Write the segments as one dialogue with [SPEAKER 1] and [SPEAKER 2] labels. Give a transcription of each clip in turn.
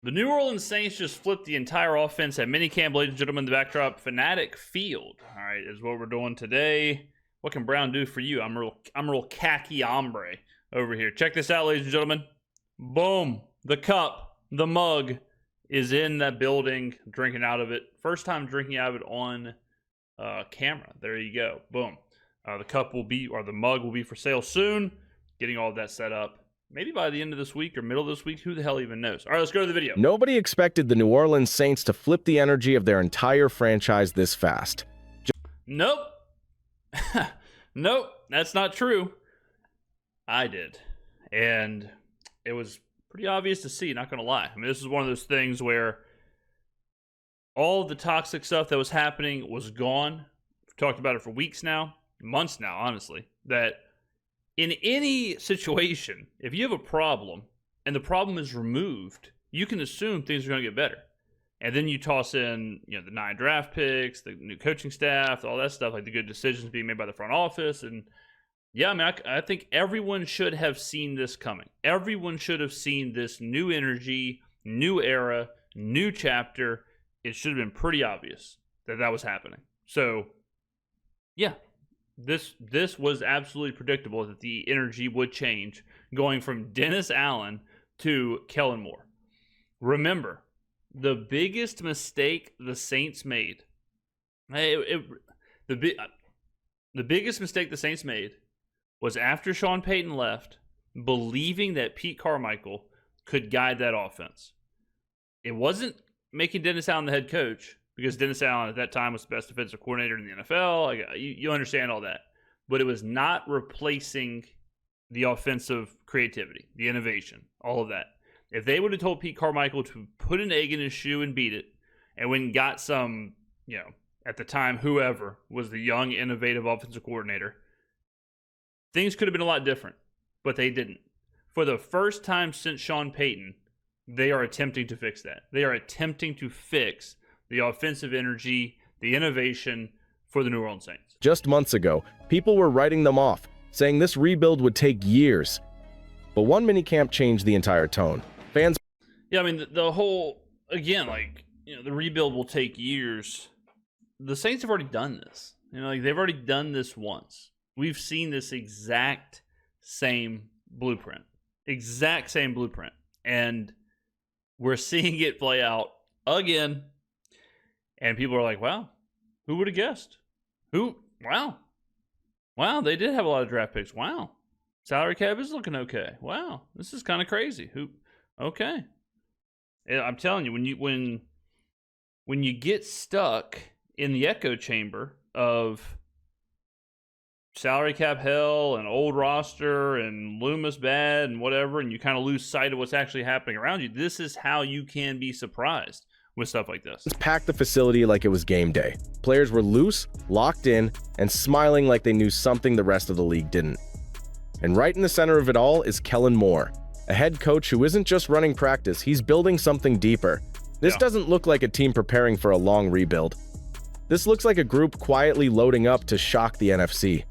[SPEAKER 1] The New Orleans Saints just flipped the entire offense at minicamp, ladies and gentlemen. The backdrop, Fanatic Field. All right, is what we're doing today. What can Brown do for you? I'm real khaki hombre over here. Check this out, ladies and gentlemen. Boom. The cup, the mug is in that building, drinking out of it. First time drinking out of it on camera. There you go. Boom. The cup will be, or the mug will be for sale soon. Getting all of that set up. Maybe by the end of this week or middle of this week. Who the hell even knows? All right, let's go to the video.
[SPEAKER 2] Nobody expected the New Orleans Saints to flip the energy of their entire franchise this fast.
[SPEAKER 1] Nope. Nope, that's not true. I did. And it was pretty obvious to see, not going to lie. I mean, this is one of those things where all the toxic stuff that was happening was gone. We've talked about it for weeks now, months now, honestly, that in any situation, if you have a problem and the problem is removed, you can assume things are going to get better. And then you toss in, the 9 draft picks, the new coaching staff, all that stuff, like the good decisions being made by the front office. And yeah, I mean, I think everyone should have seen this coming. Everyone should have seen this new energy, new era, new chapter. It should have been pretty obvious that that was happening. So, yeah. This was absolutely predictable that the energy would change going from Dennis Allen to Kellen Moore. Remember, the biggest mistake the Saints made, the biggest mistake the Saints made was after Sean Payton left, believing that Pete Carmichael could guide that offense. It wasn't making Dennis Allen the head coach, because Dennis Allen at that time was the best defensive coordinator in the NFL. You understand all that. But it was not replacing the offensive creativity, the innovation, all of that. If they would have told Pete Carmichael to put an egg in his shoe and beat it, and when got some, at the time, whoever was the young, innovative offensive coordinator, things could have been a lot different. But they didn't. For the first time since Sean Payton, they are attempting to fix that. They are attempting to fix the offensive energy, the innovation for the New Orleans Saints.
[SPEAKER 2] Just months ago, people were writing them off, saying this rebuild would take years. But one minicamp changed the entire tone. Fans...
[SPEAKER 1] Yeah, I mean, the whole, again, the rebuild will take years. The Saints have already done this. They've already done this once. We've seen this exact same blueprint. Exact same blueprint. And we're seeing it play out again. And people are like, wow, who would have guessed? Wow, they did have a lot of draft picks. Wow. Salary cap is looking okay. Wow, this is kind of crazy. Okay. I'm telling you, when you get stuck in the echo chamber of salary cap hell and old roster and Loomis bad and whatever, and you kind of lose sight of what's actually happening around you, this is how you can be surprised with stuff like this.
[SPEAKER 2] Packed the facility like it was game day. Players were loose, locked in, and smiling like they knew something the rest of the league didn't. And right in the center of it all is Kellen Moore, a head coach who isn't just running practice, he's building something deeper. This doesn't look like a team preparing for a long rebuild. This looks like a group quietly loading up to shock the NFC.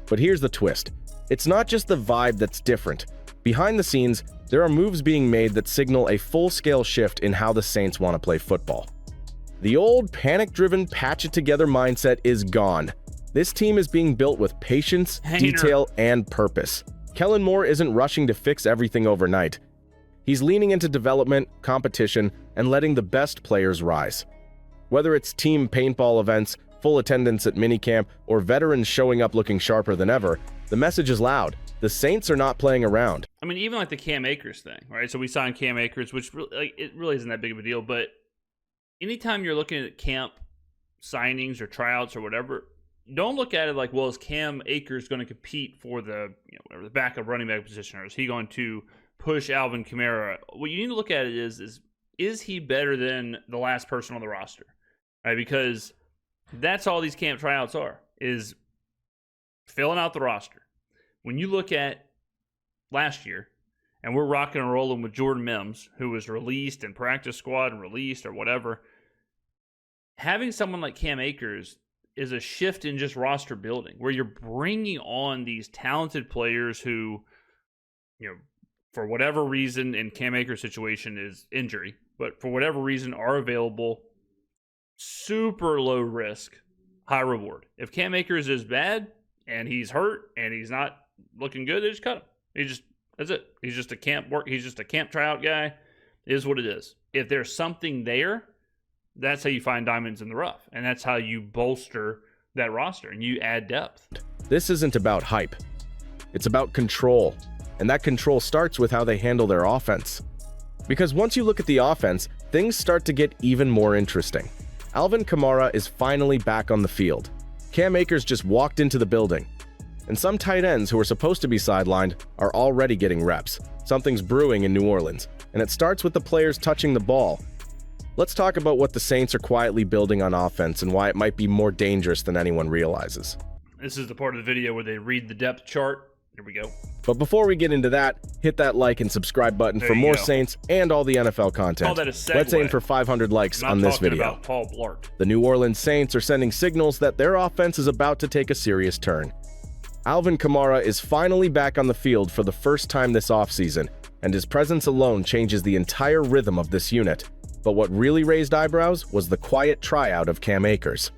[SPEAKER 2] But here's the twist. It's not just the vibe that's different. Behind the scenes, there are moves being made that signal a full-scale shift in how the Saints want to play football. The old panic-driven patch-it-together mindset is gone. This team is being built with patience, detail, and purpose. Kellen Moore isn't rushing to fix everything overnight. He's leaning into development, competition, and letting the best players rise. Whether it's team paintball events, full attendance at minicamp, or veterans showing up looking sharper than ever, the message is loud. The Saints are not playing around.
[SPEAKER 1] I mean, even like the Cam Akers thing, right? So we signed Cam Akers, which it really isn't that big of a deal. But anytime you're looking at camp signings or tryouts or whatever, don't look at it like, well, is Cam Akers going to compete for the the backup running back position, or is he going to push Alvin Kamara? What you need to look at it is he better than the last person on the roster, right? Because that's all these camp tryouts are, is filling out the roster. When you look at last year, and we're rocking and rolling with Jordan Mims, who was released in practice squad and released or whatever, having someone like Cam Akers is a shift in just roster building, where you're bringing on these talented players who, for whatever reason in Cam Akers' situation is injury, but for whatever reason are available, super low risk, high reward. If Cam Akers is bad and he's hurt and he's not looking good, they just cut him. That's it. He's just a camp tryout guy. It is what it is. If there's something there, that's how you find diamonds in the rough, and that's how you bolster that roster and you add depth.
[SPEAKER 2] This isn't about hype. It's about control, and that control starts with how they handle their offense. Because once you look at the offense, things start to get even more interesting. Alvin Kamara is finally back on the field. Cam Akers just walked into the building. And some tight ends who are supposed to be sidelined are already getting reps. Something's brewing in New Orleans, and it starts with the players touching the ball. Let's talk about what the Saints are quietly building on offense and why it might be more dangerous than anyone realizes.
[SPEAKER 1] This is the part of the video where they read the depth chart. Here we go.
[SPEAKER 2] But before we get into that, hit that like and subscribe button for more Saints and all the NFL content.
[SPEAKER 1] Call that a segue.
[SPEAKER 2] Let's aim for 500 likes on this video.
[SPEAKER 1] About Paul Blart.
[SPEAKER 2] The New Orleans Saints are sending signals that their offense is about to take a serious turn. Alvin Kamara is finally back on the field for the first time this offseason, and his presence alone changes the entire rhythm of this unit. But what really raised eyebrows was the quiet tryout of Cam Akers.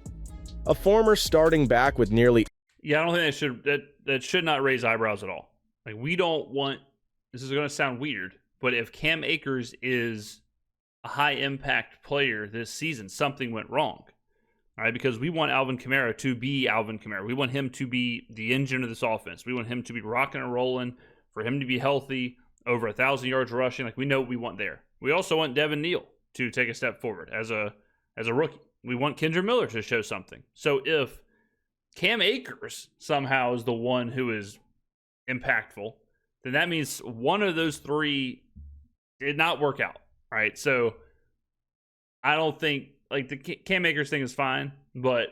[SPEAKER 2] A former starting back with nearly...
[SPEAKER 1] Yeah, I don't think that should not raise eyebrows at all. Like, we don't want... This is going to sound weird, but if Cam Akers is a high-impact player this season, something went wrong. All right, because we want Alvin Kamara to be Alvin Kamara. We want him to be the engine of this offense. We want him to be rocking and rolling, for him to be healthy, over 1,000 yards rushing. Like, we know what we want there. We also want Devin Neal to take a step forward as a rookie. We want Kendra Miller to show something. So if Cam Akers somehow is the one who is impactful, then that means one of those three did not work out. All right, so I don't think, like, the Cam Akers thing is fine, but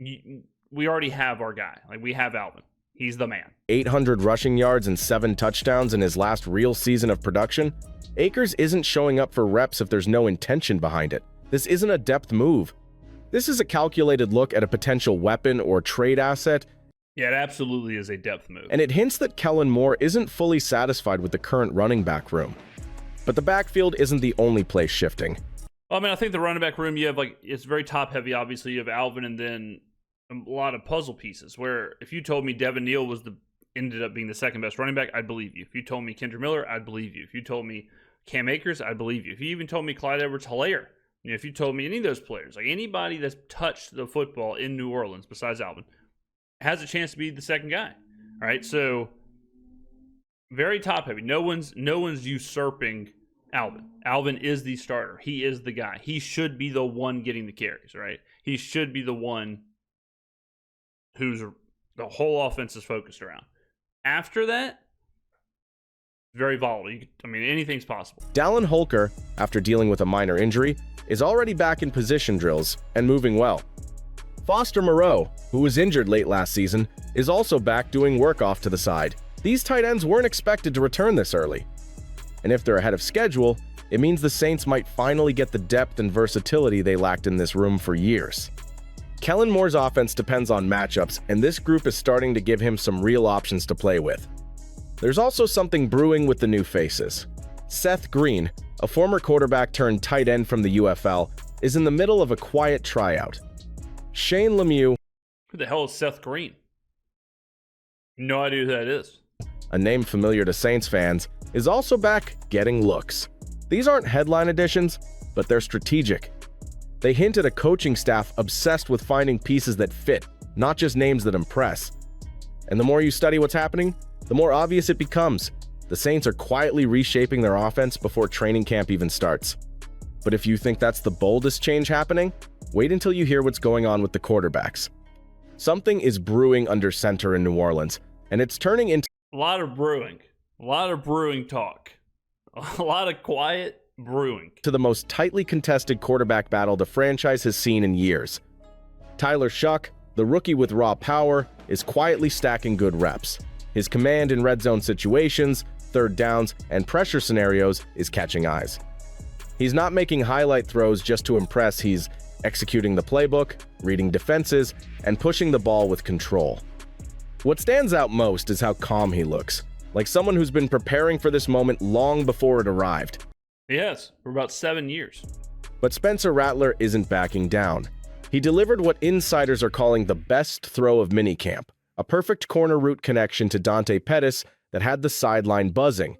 [SPEAKER 1] we already have our guy. Like, we have Alvin. He's the man.
[SPEAKER 2] 800 rushing yards and 7 touchdowns in his last real season of production. Akers isn't showing up for reps if there's no intention behind it. This isn't a depth move. This is a calculated look at a potential weapon or trade asset.
[SPEAKER 1] Yeah, it absolutely is a depth move.
[SPEAKER 2] And it hints that Kellen Moore isn't fully satisfied with the current running back room. But the backfield isn't the only place shifting.
[SPEAKER 1] Well, I mean, I think the running back room, you have, like, it's very top heavy, obviously. You have Alvin and then a lot of puzzle pieces, where if you told me Devin Neal ended up being the second best running back, I'd believe you. If you told me Kendra Miller, I'd believe you. If you told me Cam Akers, I'd believe you. If you even told me Clyde Edwards-Helaire, if you told me any of those players, like anybody that's touched the football in New Orleans besides Alvin, has a chance to be the second guy. All right, so very top heavy. No one's usurping Alvin. Alvin is the starter. He is the guy. He should be the one getting the carries, right? He should be the one who's the whole offense is focused around. After that, very volatile. Anything's possible.
[SPEAKER 2] Dallin Holker, after dealing with a minor injury, is already back in position drills and moving well. Foster Moreau, who was injured late last season, is also back doing work off to the side. These tight ends weren't expected to return this early. And if they're ahead of schedule, it means the Saints might finally get the depth and versatility they lacked in this room for years. Kellen Moore's offense depends on matchups, and this group is starting to give him some real options to play with. There's also something brewing with the new faces. Seth Green, a former quarterback turned tight end from the UFL, is in the middle of a quiet tryout. Shane Lemieux,
[SPEAKER 1] who the hell is Seth Green? No idea who that is.
[SPEAKER 2] A name familiar to Saints fans, is also back getting looks. These aren't headline additions, but they're strategic. They hint at a coaching staff obsessed with finding pieces that fit, not just names that impress. And the more you study what's happening, the more obvious it becomes. The Saints are quietly reshaping their offense before training camp even starts. But if you think that's the boldest change happening, wait until you hear what's going on with the quarterbacks. Something is brewing under center in New Orleans, and it's turning into
[SPEAKER 1] a lot of brewing talk, a lot of quiet brewing
[SPEAKER 2] to the most tightly contested quarterback battle the franchise has seen in years. Tyler Shuck, the rookie with raw power, is quietly stacking good reps. His command in red zone situations, third downs, and pressure scenarios is catching eyes. He's not making highlight throws just to impress. He's executing the playbook, reading defenses, and pushing the ball with control. What stands out most is how calm he looks. like someone who's been preparing for this moment long before it arrived.
[SPEAKER 1] Yes, for about 7 years.
[SPEAKER 2] But Spencer Rattler isn't backing down. He delivered what insiders are calling the best throw of minicamp, a perfect corner route connection to Dante Pettis that had the sideline buzzing.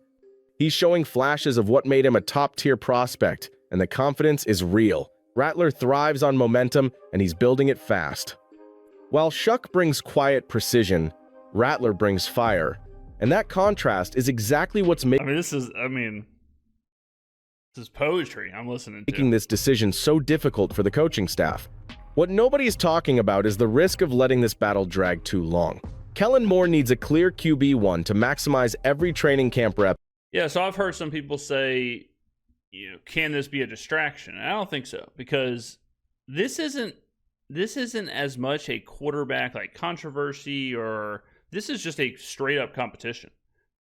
[SPEAKER 2] He's showing flashes of what made him a top-tier prospect, and the confidence is real. Rattler thrives on momentum, and he's building it fast. While Shuck brings quiet precision, Rattler brings fire, and that contrast is exactly what's
[SPEAKER 1] this is poetry I'm listening to.
[SPEAKER 2] Making this decision so difficult for the coaching staff. What nobody's talking about is the risk of letting this battle drag too long. Kellen Moore needs a clear QB1 to maximize every training camp rep.
[SPEAKER 1] Yeah, so I've heard some people say, can this be a distraction? And I don't think so, because this isn't as much a quarterback like controversy, or this is just a straight up competition.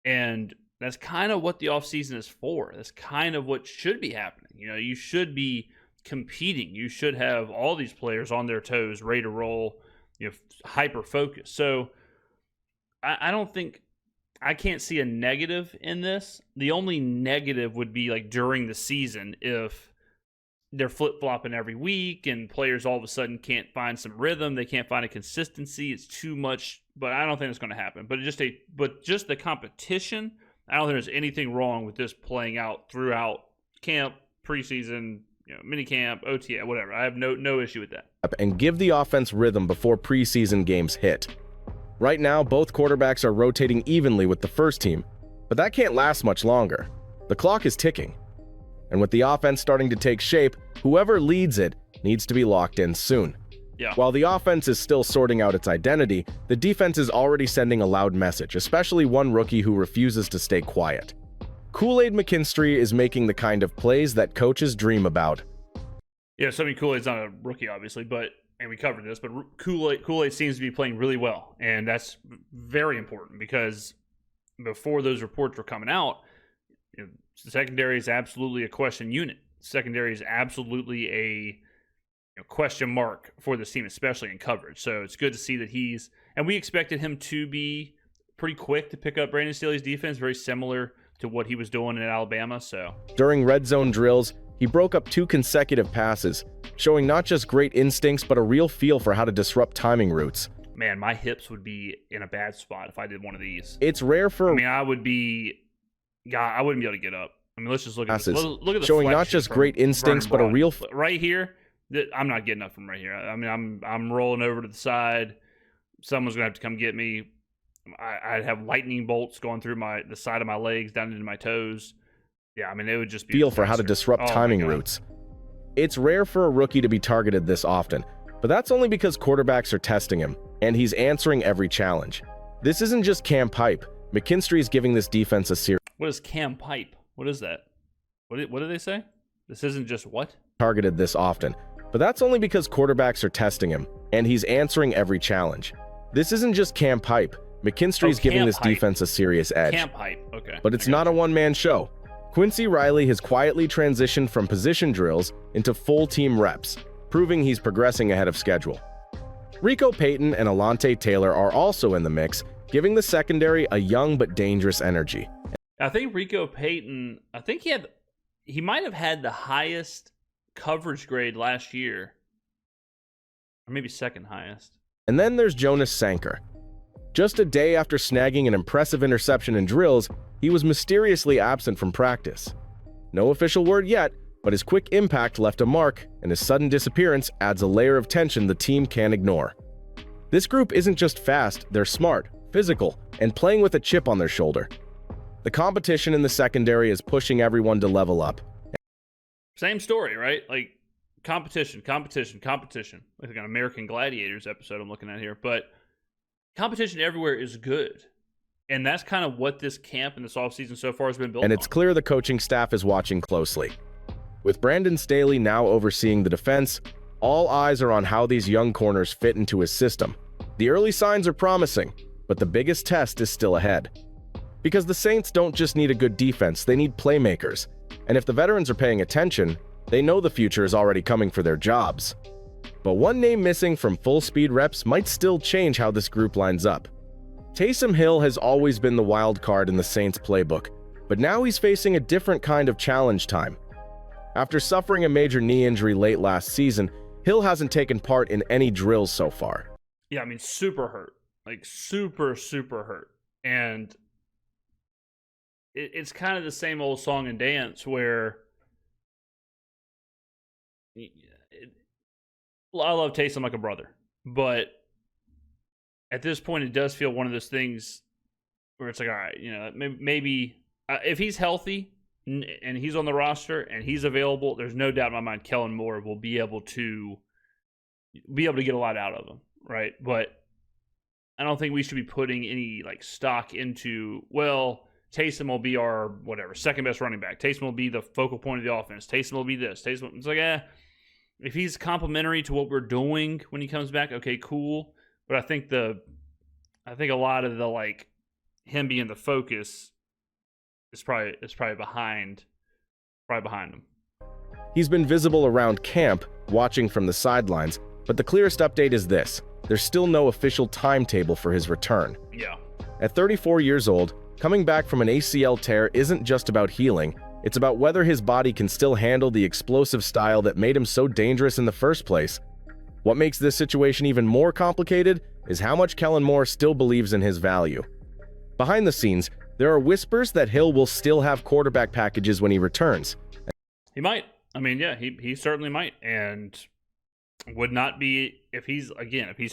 [SPEAKER 1] And that's kind of what the offseason is for. That's kind of what should be happening. You should be competing. You should have all these players on their toes, ready to roll, hyper focused. So I can't see a negative in this. The only negative would be like during the season, if they're flip-flopping every week and players all of a sudden can't find some rhythm, they can't find a consistency, it's too much, but I don't think it's going to happen. But just the competition, I don't think there's anything wrong with this playing out throughout camp, preseason, minicamp, OTA, whatever. I have no issue with that.
[SPEAKER 2] And give the offense rhythm before preseason games hit. Right now, both quarterbacks are rotating evenly with the first team, but that can't last much longer. The clock is ticking. And with the offense starting to take shape, whoever leads it needs to be locked in soon.
[SPEAKER 1] Yeah.
[SPEAKER 2] While the offense is still sorting out its identity, the defense is already sending a loud message, especially one rookie who refuses to stay quiet. Kool-Aid McKinstry is making the kind of plays that coaches dream about.
[SPEAKER 1] Yeah, so Kool-Aid's not a rookie, obviously, and we covered this, but Kool-Aid seems to be playing really well, and that's very important, because before those reports were coming out, the secondary is absolutely a question unit. Secondary is absolutely a question mark for this team, especially in coverage. So it's good to see that and we expected him to be pretty quick to pick up Brandon Staley's defense, very similar to what he was doing in Alabama. So
[SPEAKER 2] during red zone drills, he broke up 2 consecutive passes, showing not just great instincts, but a real feel for how to disrupt timing routes.
[SPEAKER 1] Man, my hips would be in a bad spot if I did one of these.
[SPEAKER 2] It's rare for...
[SPEAKER 1] I wouldn't be able to get up. Let's just look at this. Look at the
[SPEAKER 2] showing not just great instincts, but a real...
[SPEAKER 1] Right here, I'm not getting up from right here. I'm rolling over to the side. Someone's going to have to come get me. I'd have lightning bolts going through the side of my legs down into my toes. Yeah, it would just be
[SPEAKER 2] feel for how to disrupt timing routes. It's rare for a rookie to be targeted this often, but that's only because quarterbacks are testing him, and he's answering every challenge. This isn't just camp hype. McKinstry's giving this defense a serious...
[SPEAKER 1] What is camp hype? What is that? What do they say? This isn't just what?
[SPEAKER 2] Targeted this often, but that's only because quarterbacks are testing him, and he's answering every challenge. This isn't just camp hype. McKinstry's giving this defense a serious edge.
[SPEAKER 1] Camp hype, okay.
[SPEAKER 2] But it's not a one-man show. Quincy Riley has quietly transitioned from position drills into full team reps, proving he's progressing ahead of schedule. Rico Payton and Alante Taylor are also in the mix, giving the secondary a young but dangerous energy.
[SPEAKER 1] I think Rico Payton, he might have had the highest coverage grade last year, or maybe second highest.
[SPEAKER 2] And then there's Jonas Sanker. Just a day after snagging an impressive interception in drills, he was mysteriously absent from practice. No official word yet, but his quick impact left a mark, and his sudden disappearance adds a layer of tension the team can't ignore. This group isn't just fast, they're smart, physical, and playing with a chip on their shoulder. The competition in the secondary is pushing everyone to level up.
[SPEAKER 1] Same story, right? Like competition. Like an American Gladiators episode I'm looking at here, but competition everywhere is good. And that's kind of what this camp and this offseason so far has been built on.
[SPEAKER 2] And it's clear the coaching staff is watching closely. With Brandon Staley now overseeing the defense, all eyes are on how these young corners fit into his system. The early signs are promising, but the biggest test is still ahead. Because the Saints don't just need a good defense, they need playmakers. And if the veterans are paying attention, they know the future is already coming for their jobs. But one name missing from full-speed reps might still change how this group lines up. Taysom Hill has always been the wild card in the Saints playbook, but now he's facing a different kind of challenge time. After suffering a major knee injury late last season, Hill hasn't taken part in any drills so far.
[SPEAKER 1] Yeah, I mean, super hurt. Like, super, super hurt. And it's kind of the same old song and dance where I love Taysom like a brother, but at this point, it does feel one of those things where it's like, all right, you know, maybe if he's healthy and he's on the roster and he's available, there's no doubt in my mind Kellen Moore will be able to get a lot out of him, right? But I don't think we should be putting any like stock into, well, Taysom will be our whatever second best running back. Taysom will be the focal point of the offense. Taysom will be this. Taysom, it's like, if he's complementary to what we're doing when he comes back, okay, cool. But I think a lot of the like him being the focus is probably behind him.
[SPEAKER 2] He's been visible around camp, watching from the sidelines, but the clearest update is this: there's still no official timetable for his return.
[SPEAKER 1] Yeah.
[SPEAKER 2] At 34 years old, coming back from an ACL tear isn't just about healing. It's about whether his body can still handle the explosive style that made him so dangerous in the first place. What makes this situation even more complicated is how much Kellen Moore still believes in his value. Behind the scenes, there are whispers that Hill will still have quarterback packages when he returns.
[SPEAKER 1] He might. I mean, yeah, he certainly might. And would not be, if he's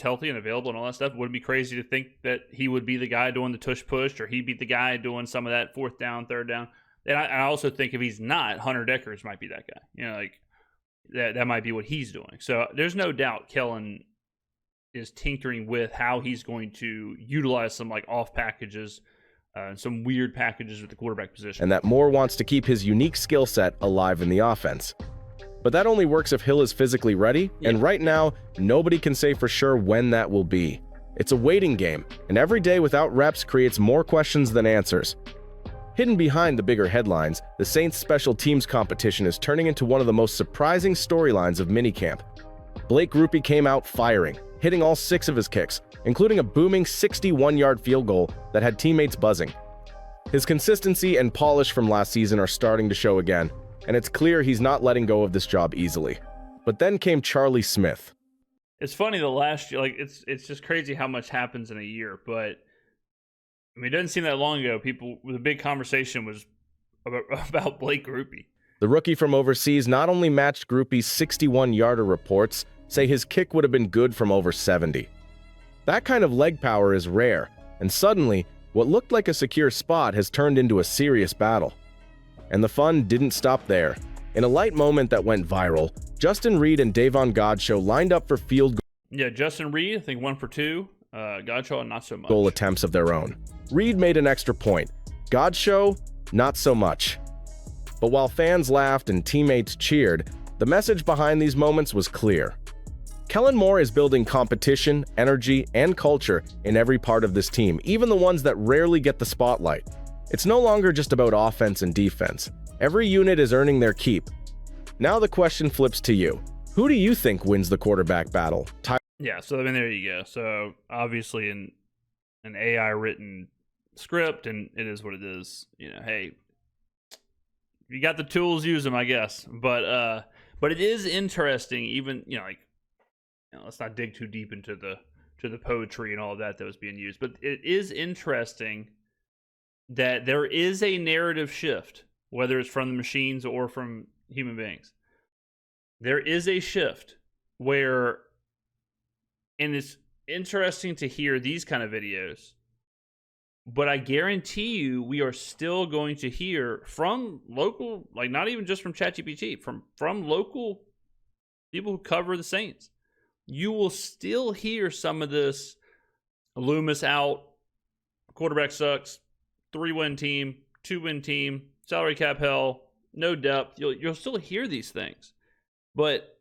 [SPEAKER 1] healthy and available and all that stuff, it wouldn't be crazy to think that he would be the guy doing the tush push, or he'd be the guy doing some of that fourth down, third down. And I also think if he's not, Hunter Deckers might be that guy. You know, like that might be what he's doing. So there's no doubt Kellen is tinkering with how he's going to utilize some like off packages, some weird packages with the quarterback position.
[SPEAKER 2] And that Moore wants to keep his unique skill set alive in the offense. But that only works if Hill is physically ready, and right now, nobody can say for sure when that will be. It's a waiting game, and every day without reps creates more questions than answers. Hidden behind the bigger headlines, the Saints special teams competition is turning into one of the most surprising storylines of minicamp. Blake Grupe came out firing, hitting all 6 of his kicks, including a booming 61-yard field goal that had teammates buzzing. His consistency and polish from last season are starting to show again, and it's clear he's not letting go of this job easily. But then came Charlie Smith.
[SPEAKER 1] It's funny, the last year, like it's just crazy how much happens in a year, but I mean, it doesn't seem that long ago, the big conversation was about Blake Grupe.
[SPEAKER 2] The rookie from overseas not only matched Grupe's 61-yarder reports, say his kick would have been good from over 70. That kind of leg power is rare, and suddenly, what looked like a secure spot has turned into a serious battle. And the fun didn't stop there. In a light moment that went viral, Justin Reed and Davon Godchaux lined up for field
[SPEAKER 1] Yeah, Justin Reed, I think 1 for 2. Godchaux, not so much.
[SPEAKER 2] Goal attempts of their own. Reed made an extra point. Godchaux, not so much. But while fans laughed and teammates cheered, the message behind these moments was clear. Kellen Moore is building competition, energy, and culture in every part of this team, even the ones that rarely get the spotlight. It's no longer just about offense and defense. Every unit is earning their keep. Now the question flips to you. Who do you think wins the quarterback battle?
[SPEAKER 1] Yeah, so I mean, there you go. So obviously an AI written script, and it is what it is. You know, hey, you got the tools, use them, I guess. But it is interesting, even, you know, like, you know, let's not dig too deep into the poetry and all of that was being used. But it is interesting that there is a narrative shift, whether it's from the machines or from human beings. There is a shift where, and it's interesting to hear these kind of videos, but I guarantee you we are still going to hear from local, like not even just from ChatGPT, from local people who cover the Saints. You will still hear some of this: Loomis out, quarterback sucks, 3-win team, 2-win team, salary cap hell, no depth. You'll still hear these things. But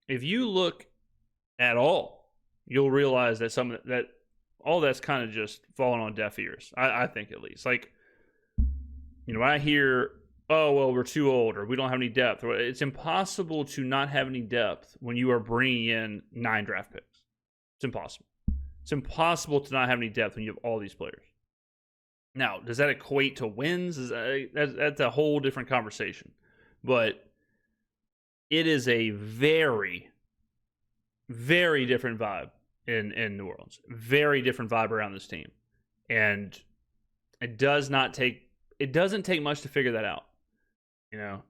[SPEAKER 1] if you look at all, you'll realize that all that's kind of just falling on deaf ears. I think, at least. Like, you know, when I hear, oh, well, we're too old, or we don't have any depth. It's impossible to not have any depth when you are bringing in 9 draft picks. It's impossible. It's impossible to not have any depth when you have all these players. Now, does that equate to wins? That's a whole different conversation. But it is a very, very different vibe in New Orleans. Very different vibe around this team. And it doesn't take much to figure that out.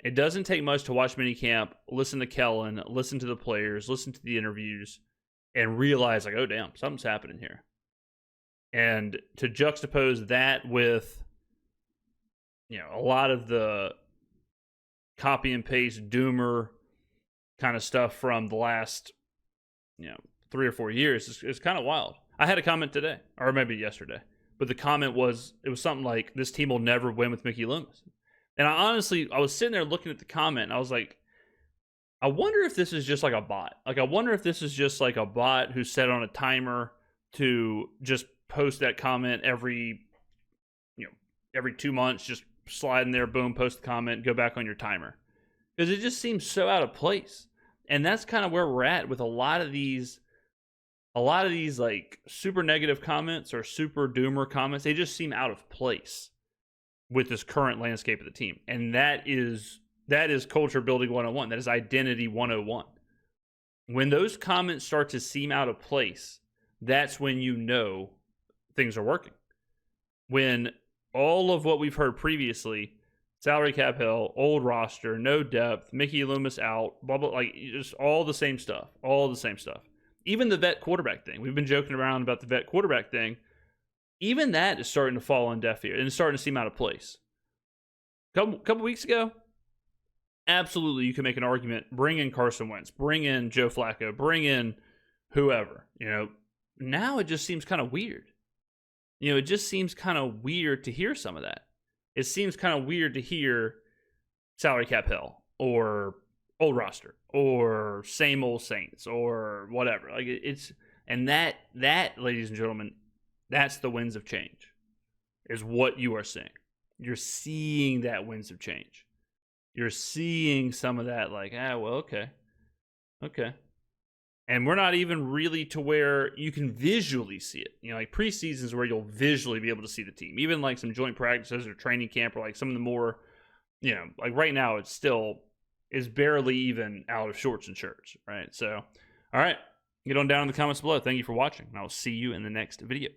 [SPEAKER 1] It doesn't take much to watch minicamp, listen to Kellen, listen to the players, listen to the interviews, and realize, like, oh, damn, something's happening here. And to juxtapose that with, a lot of the copy and paste doomer kind of stuff from the last, 3 or 4 years is kind of wild. I had a comment today, or maybe yesterday, but the comment was something like, this team will never win with Mickey Loomis. And I was sitting there looking at the comment, and I was like, I wonder if this is just like a bot. Like, I wonder if this is just like a bot who's set on a timer to just post that comment every 2 months, just slide in there, boom, post the comment, go back on your timer. Because it just seems so out of place. And that's kind of where we're at with a lot of these like super negative comments or super doomer comments. They just seem out of place with this current landscape of the team. And that is culture building 101. That is identity 101. When those comments start to seem out of place, that's when things are working. When all of what we've heard previously, salary cap hell, old roster, no depth, Mickey Loomis out, blah, blah, like just all the same stuff. Even the vet quarterback thing. We've been joking around about the vet quarterback thing. Even that is starting to fall on deaf ears and it's starting to seem out of place. Couple weeks ago, absolutely, you can make an argument. Bring in Carson Wentz. Bring in Joe Flacco. Bring in whoever. Now it just seems kind of weird. It just seems kind of weird to hear some of that. It seems kind of weird to hear salary cap hell or old roster or same old Saints or whatever. Like that, ladies and gentlemen, that's the winds of change, is what you are seeing. You're seeing that winds of change. You're seeing some of that, like, okay. And we're not even really to where you can visually see it. Like preseason is where you'll visually be able to see the team. Even like some joint practices or training camp or like some of the more, like right now it's still is barely even out of shorts and shirts, right? So, all right, get on down in the comments below. Thank you for watching, and I will see you in the next video.